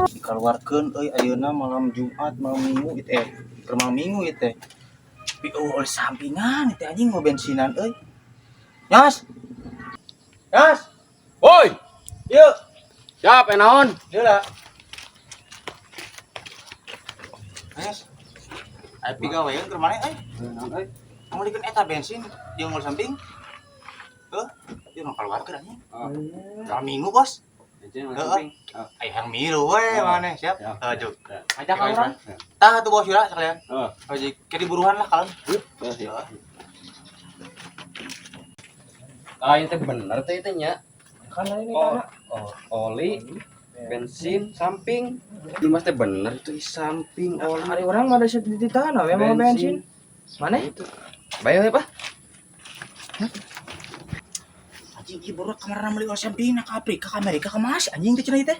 dikeluarkeun euy ayeuna malam Jumat malam Minggu ieu malam Minggu ieu teh. Pi oleh sampingan ieu teh anjing mau bensinan euy. Nyas. Nyas. Woi, Yeuh. siap naon? Ieu lah. Nyas. Aya pigawean keur maneh euy. Naon euy? Mau dikeun eta bensin di ngol samping. Heuh, ieu nu keluarkeun anjing. Malam Minggu, Bos. Bensin samping. Aya yang milu we maneh, siap. Juk. Ajak orang. Tah tuh Bos Yura sekalian. Heeh. Ojek ke buruan lah kalian. Ah, itu bener teh itu nya. Kan ini Oh, karena oli, bensin, samping. Itu mas teh bener itu samping oli. hari orang mah ada di tanah memang bensin. Mana? Bayar ya, Pak? Anjing ieu baru kemarin meuli ol samping ka Afrika ka Amerika ka Mas anjing teh cenah ieu teh.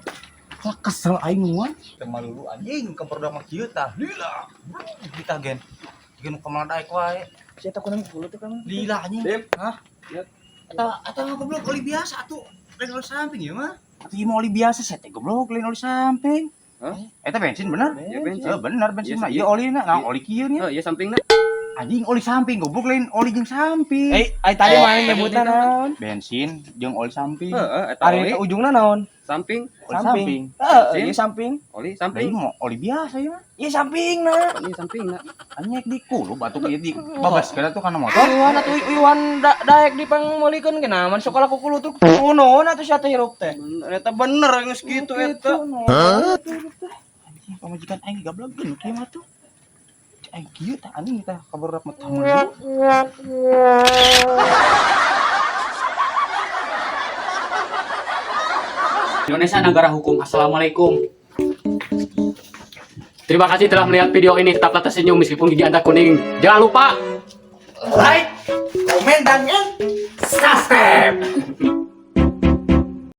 Lah kesel aing nuan. Teu malulu anjing ke produk mah kieu tah. Lila. Kita gen. Gen kemana daek wae. Saya tak kunang dulu tuh kan. Lila anjing. Dim. Hah? Lihat. Atau goblok oli biasa atuh. Lain oli samping ieu mah. Atuh ieu mah oli biasa saya teh goblok lain oli samping. Hah? Eta bensin bener? Iya, bensin. Bener bensin Iya, mah. iya. Ieu olina, nah oli kieu nya. Oh, iya sampingna. Anjing oli samping goblok lain oli jeung samping. Ai tadi mana nyebutna naon? Bensin jeung oli samping. Heeh, eta Ari oli, ke ujungna naon? samping, Oli samping. Heeh, ieu samping. oli, Lain samping. mah oli biasa ieu mah. Ieu sampingna. Oli sampingna. Anyek di kulu batuk ieu di babas kana tuh kana motor. Iwan atuh Iwan daek dipangmeulikeun ge naon sekolah ku kulu tuh kunoon atuh sia teh hirup teh. Bener, eta bener geus kitu eta. Anjing pamajikan aing gablok geun kieu mah tuh. Aing kieu tah anjing tah kabarudak mah tamu dulu. Indonesia negara hukum. Assalamualaikum. Terima kasih telah melihat video ini. Tetaplah tersenyum meskipun gigi Anda kuning. Jangan lupa Like, komen dan subscribe.